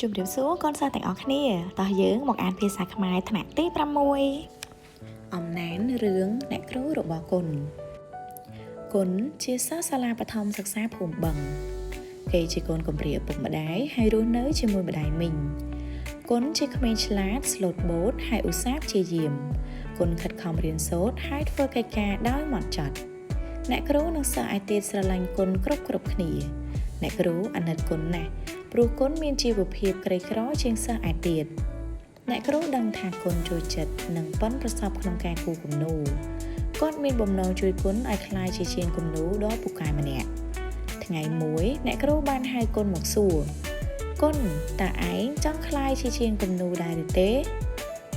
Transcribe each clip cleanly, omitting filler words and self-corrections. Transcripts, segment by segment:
ជម្រាបសួរកូនសិស្សទាំងអស់គ្នាតោះយើងមកអានភាសាខ្មែរថ្នាក់ទី6អំណានរឿងអ្នកគ្រូរបស់គុណគុណជាសិស្សសាលាបឋមសិក្សាភូមិបឹងគេជាកូនកំព្រាឪពុកម្ដាយហើយរស់នៅជាមួយម្ដាយមីងគុណជាក្មេងឆ្លាតស្លូតបូតហើយឧស្សាហ៍ព្យាយាមគុណខិតខំរៀនសូត្រហើយធ្វើកិច្ចការដោយហ្មត់ចត់អ្នកគ្រូនិងសិស្សឯទៀតស្រឡាញ់គុណគ្រប់គ្នាអ្នកគ្រូអាណិតគុណណាស់ព្រោះគុណមានជីវភាពក្រីក្រជាងសិស្សឯទៀតអ្នកគ្រូដឹងថាគុណចូលចិត្តនិងប៉ិនប្រសពក្នុងការគូរគំនូរគាត់មានបំណងជួយគុណឲ្យក្លាយជាជាងគំនូរដ៏ពូកែម្នាក់ថ្ងៃមួយអ្នកគ្រូបានហៅគុណមកសួរគុណតើឯងចង់ក្លាយជាជាងគំនូរដែរឬទេ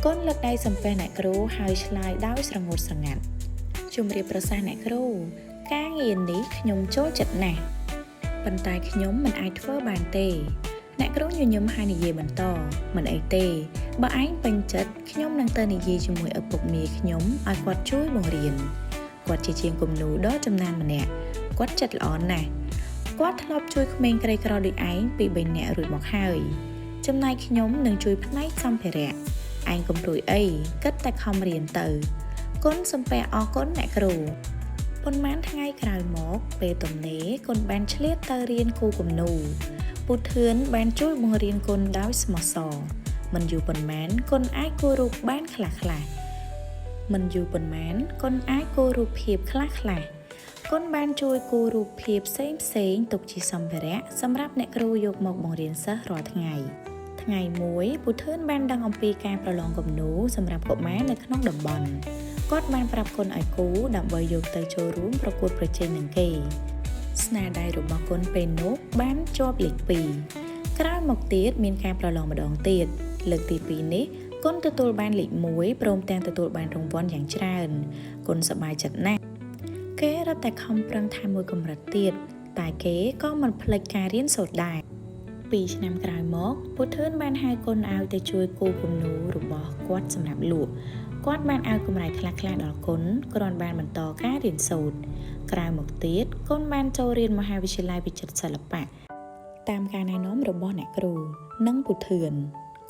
គុណលើកដៃសំពះអ្នកគ្រូហើយឆ្លើយដោយស្រងត់ស្រងាត់ជម្រាបប្រសាសន៍អ្នកគ្រូការងារនេះខ្ញុំចូលចិត្តណាស់ប៉ុន្តែខ្ញុំមិនអាចធ្វើបានទេអ្នកគ្រូញញឹមហើយនិយាយបន្តមិនអីទេបើឯងពេញចិត្តខ្ញុំនឹងទៅនិយាយជាមួយឪពុកមាខ្ញុំឲ្យគាត់ជួយបង្រៀនគាត់ជាជាងគំនូរដ៏ចំណានម្នាក់គាត់ចិត្តល្អណាស់គាត់ធ្លាប់ជួយក្មេងក្រីក្រដូចឯងពី3នាក់រួចមកហើយចំណែកខ្ញុំនឹងជួយផ្នែកសម្ភារៈឯងកុំព្រួយអីគិតតែខំរៀនទៅគុណសំពះអរគុណអ្នកគ្រូប៉ុន្មានថ្ងៃក្រោយមកពេលទំនេរគុណបានឆ្លៀតទៅរៀនគូរគំនូរពូធឿនបានជួយបង្រៀនគុណដោយស្មោះសរមិនយូរប៉ុន្មានគុណអាចគូររូបបានខ្លះមិនយូរប៉ុន្មានគុណអាចគូររូបភាពខ្លះគុណបានជួយគូររូបភាពផ្សេងទុកជាសម្ភារៈសម្រាប់អ្នកគ្រូយកមកបង្រៀនសិស្សរាល់ថ្ងៃមួយពូធឿនបានដឹងអំពីការប្រឡងគំនូរសម្រាប់កុមារនៅក្នុងតំបន់គាត់បានប្រាប់គុណឲ្យគូដើម្បីយកទៅចូលរួមប្រកួតប្រជែងនឹងគេស្នាដៃរបស់គុណពេលនោះបានជាប់លេខ2ក្រោយមកទៀតមានការប្រឡងម្ដងទៀតលើកទី2នេះគុណទទួលបានលេខ1ព្រមទាំងទទួលបានរង្វាន់យ៉ាងច្រើនគុណសប្បាយចិត្តណាស់គេរត់តែខំប្រឹងថែមមួយកម្រិតទៀតតែគេក៏មិនភ្លេចការរៀនសូត្រដែរ2ឆ្នាំក្រោយមកពូធឿនបានហៅគុណឲ្យទៅជួយគូរគំនូររបស់គាត់សម្រាប់លក់គាត់បានឲ្យកម្រៃខ្លះដល់គុណគ្រាន់បានបន្តការរៀនសូត្រក្រោយមកទៀតគុណបានចូលរៀនមហាវិទ្យាល័យវិចិត្រសិល្បៈតាមការណែនាំរបស់អ្នកគ្រូនិងពូធឿន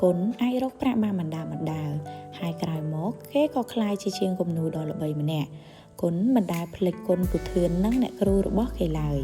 គុណអាចរកប្រាក់បានបណ្ដាលហើយក្រោយមកគេក៏ក្លាយជាជាងគំនូរដ៏ល្បីម្នាក់គុណមិនដែលភ្លេចគុណពូធឿននិងអ្នកគ្រូរបស់គេឡើយ